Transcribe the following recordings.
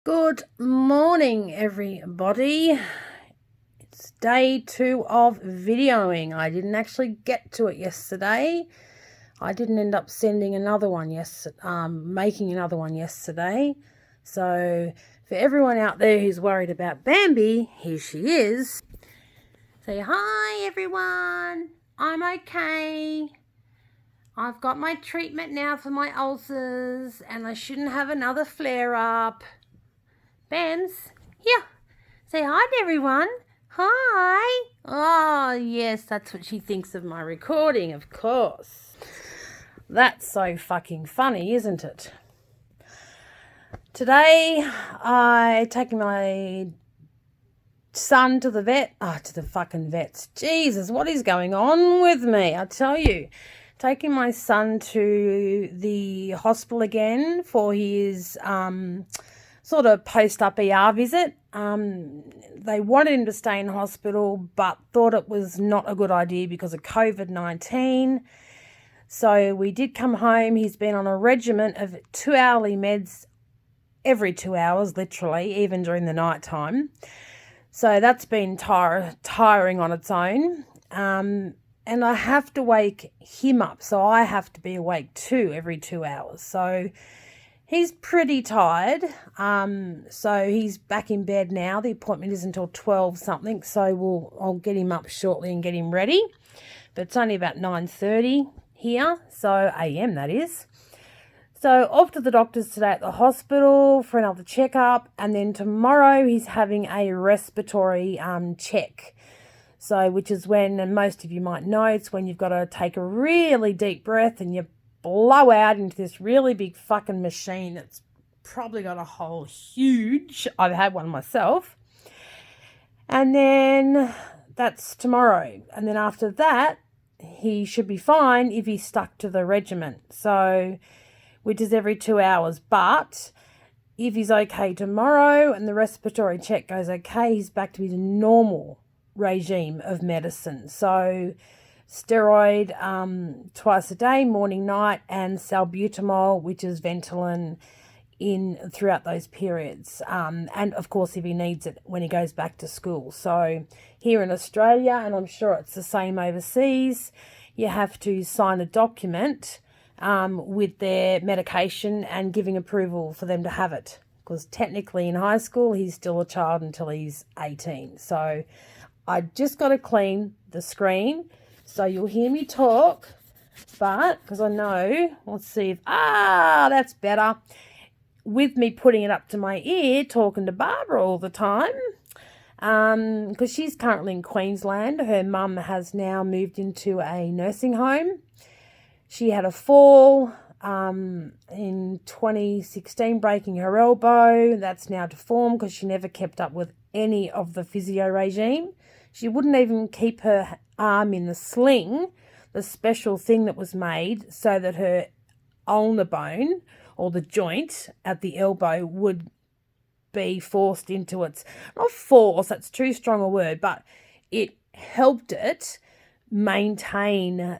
Good morning, everybody. It's day 2 of videoing. I didn't actually get to it yesterday. I didn't end up sending another one making another one yesterday. So for everyone out there who's worried about Bambi, here she is. Say hi, everyone. I'm okay. I've got my treatment now for my ulcers and I shouldn't have another flare-up. Bams, here, say hi to everyone. Hi. Oh, yes, that's what she thinks of my recording, of course. That's so fucking funny, isn't it? Today, I taking my son to the vet. To the fucking vets. Jesus, what is going on with me? I tell you. Taking my son to the hospital again for his sort of post-up ER visit. They wanted him to stay in hospital but thought it was not a good idea because of COVID-19. So we did come home. He's been on a regimen of 2-hourly meds every 2 hours, literally, even during the night time. So that's been tiring on its own. And I have to wake him up, so I have to be awake too every 2 hours. So he's pretty tired. So he's back in bed now. The appointment isn't until 12 something, so I'll get him up shortly and get him ready. But it's only about 9:30 here, so AM that is. So off to the doctors today at the hospital for another checkup, and then tomorrow he's having a respiratory check. So, which is when, and most of you might know, it's when you've got to take a really deep breath and you blow out into this really big fucking machine that's probably got a hole huge. I've had one myself. And then that's tomorrow. And then after that, he should be fine if he's stuck to the regimen. So, which is every 2 hours. But if he's okay tomorrow and the respiratory check goes okay, he's back to his normal regime of medicine. So steroid twice a day, morning, night, and salbutamol, which is Ventolin, in throughout those periods. And of course, if he needs it when he goes back to school. So here in Australia, and I'm sure it's the same overseas, you have to sign a document with their medication and giving approval for them to have it. Because technically in high school, he's still a child until he's 18. So I just got to clean the screen so you'll hear me talk, but because I know, let's see if, that's better, with me putting it up to my ear, talking to Barbara all the time, because she's currently in Queensland. Her mum has now moved into a nursing home. She had a fall in 2016, breaking her elbow. That's now deformed because she never kept up with any of the physio regime. She wouldn't even keep her arm in the sling, the special thing that was made so that her ulnar bone, or the joint at the elbow, would be forced into its, not force, that's too strong a word, but it helped it maintain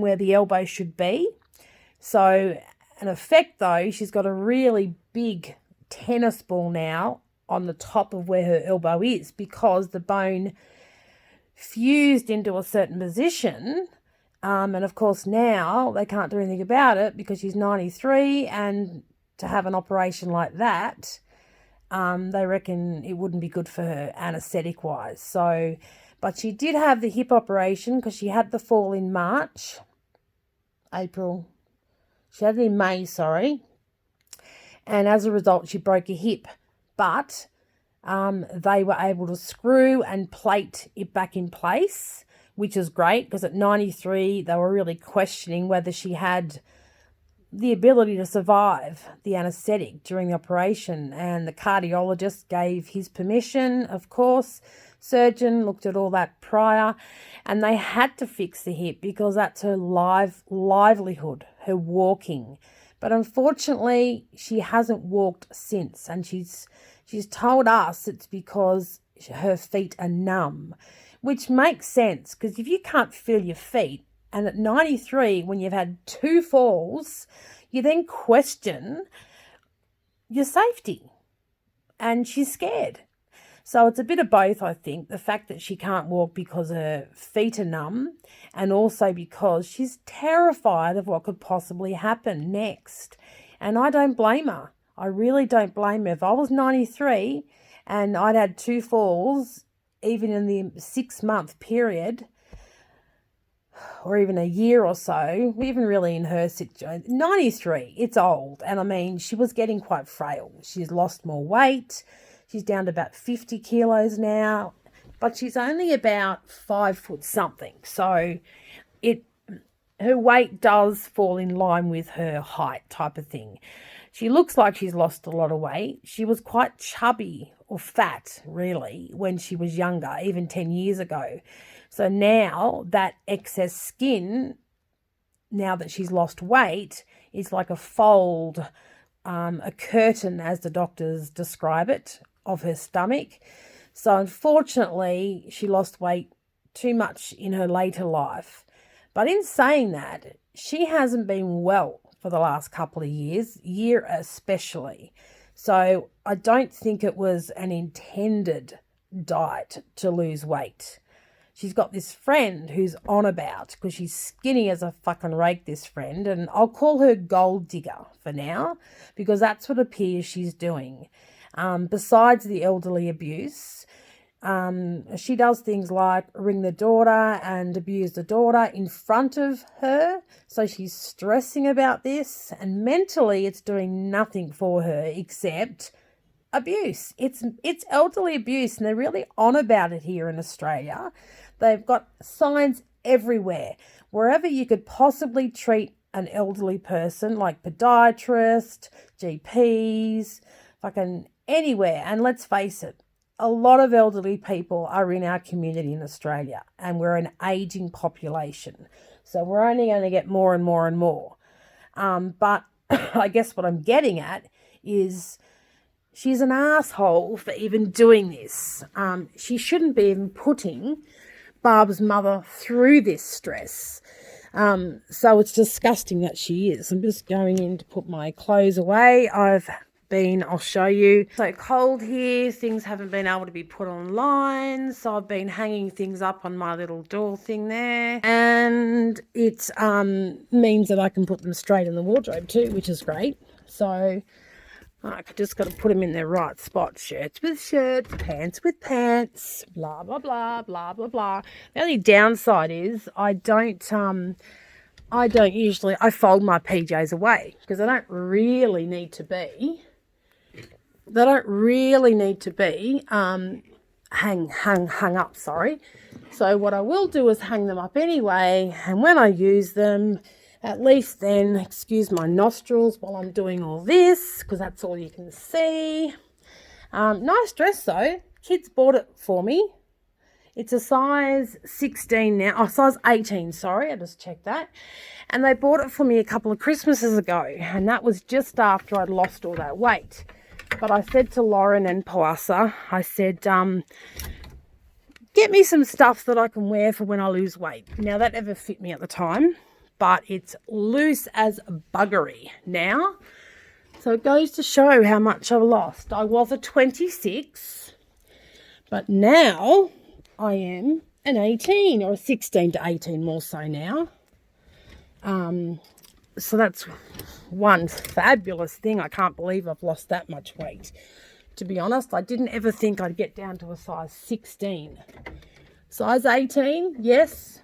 where the elbow should be. So, in effect though, she's got a really big tennis ball now on the top of where her elbow is because the bone fused into a certain position. And of course now they can't do anything about it because she's 93, and to have an operation like that, they reckon it wouldn't be good for her anaesthetic wise. So, but she did have the hip operation because she had the fall in She had it in May, sorry. And as a result, she broke a hip. But they were able to screw and plate it back in place, which is great because at 93, they were really questioning whether she had the ability to survive the anaesthetic during the operation. And the cardiologist gave his permission, of course. Surgeon looked at all that prior, and they had to fix the hip because that's her livelihood, her walking. But unfortunately, she hasn't walked since, and she's told us it's because her feet are numb, which makes sense because if you can't feel your feet, and at 93, when you've had 2 falls, you then question your safety. And she's scared. So it's a bit of both, I think. The fact that she can't walk because her feet are numb, and also because she's terrified of what could possibly happen next. And I don't blame her. I really don't blame her. If I was 93 and I'd had 2 falls, even in the 6-month period, or even a year or so, even really in her situation, 93, it's old. And I mean, she was getting quite frail. She's lost more weight. She's down to about 50 kilos now, but she's only about 5 foot something. So her weight does fall in line with her height type of thing. She looks like she's lost a lot of weight. She was quite chubby or fat, really, when she was younger, even 10 years ago. So now that excess skin, now that she's lost weight, is like a fold, a curtain, as the doctors describe it, of her stomach. So unfortunately, she lost weight too much in her later life. But in saying that, she hasn't been well for the last couple of year especially. So I don't think it was an intended diet to lose weight. She's got this friend who's on about, because she's skinny as a fucking rake, this friend, and I'll call her Gold Digger for now, because that's what appears she's doing. Besides the elderly abuse, she does things like ring the daughter and abuse the daughter in front of her. So she's stressing about this, and mentally it's doing nothing for her except abuse. It's elderly abuse, and they're really on about it here in Australia. They've got signs everywhere. Wherever you could possibly treat an elderly person, like podiatrists, GPs, fucking anywhere. And let's face it, a lot of elderly people are in our community in Australia, and we're an aging population. So we're only going to get more and more and more. But I guess what I'm getting at is she's an asshole for even doing this. She shouldn't be even putting Barb's mother through this stress. So it's disgusting that she is. I'm just going in to put my clothes away. I'll show you. So cold here, things haven't been able to be put online, so I've been hanging things up on my little door thing there, and it means that I can put them straight in the wardrobe too, which is great. So I just got to put them in their right spot. Shirts with shirts, pants with pants, blah, blah, blah, blah, blah, blah. The only downside is I fold my PJs away, because they don't really need to be hung up, sorry. So what I will do is hang them up anyway, and when I use them, at least then, excuse my nostrils while I'm doing all this, because that's all you can see. Nice dress though. Kids bought it for me. It's a size 16 now. Oh, size 18, sorry. I just checked that. And they bought it for me a couple of Christmases ago, and that was just after I'd lost all that weight. But I said to Lauren and Palasa, I said, get me some stuff that I can wear for when I lose weight. Now, that never fit me at the time, but it's loose as buggery now. So it goes to show how much I've lost. I was a 26, but now I am an 18, or a 16 to 18 more so now. So that's one fabulous thing. I can't believe I've lost that much weight. To be honest, I didn't ever think I'd get down to a size 16. Size 18, yes,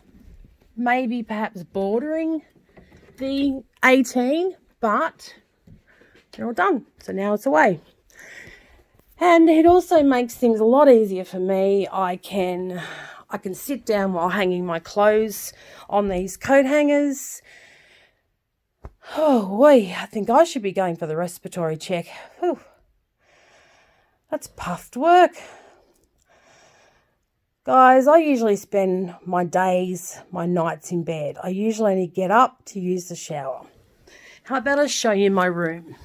maybe perhaps bordering the 18, but they're all done. So now it's away. And it also makes things a lot easier for me. I can sit down while hanging my clothes on these coat hangers. Oh, boy, I think I should be going for the respiratory check. Whew. That's puffed work. Guys, I usually spend my days, my nights in bed. I usually only get up to use the shower. How about I show you my room?